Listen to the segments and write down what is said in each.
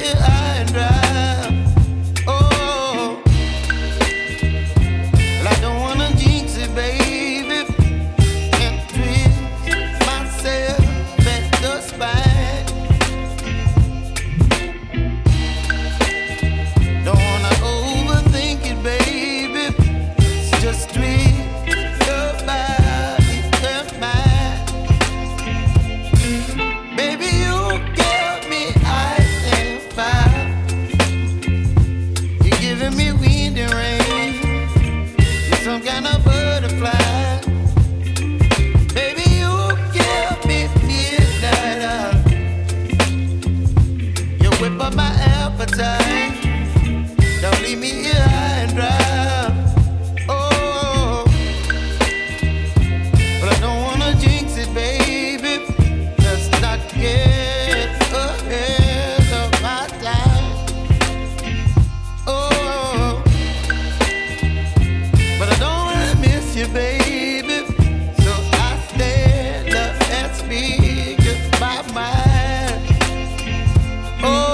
here high and dry. Oh, well, I don't wanna jinx it, baby, and twist myself at the spine. Don't wanna overthink it, baby. It's just twist your body and mine. Baby, you give me ice and fire. You're giving me wind and rain. You're some kind of butterfly. Baby, you give me midnight. You whip up my appetite. Don't leave me here high and dry. Oh, but I don't wanna jinx it, baby. Let's not get ahead of my time. Oh, but I don't wanna miss you, baby. So I stand up and speak my mind. Oh.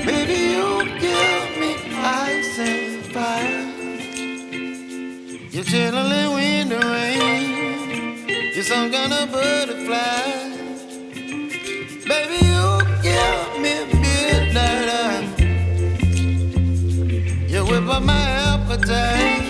Baby, you give me ice and fire. You're chilling wind and rain. You're some kind of butterfly. Baby, you give me midnight. You whip up my appetite.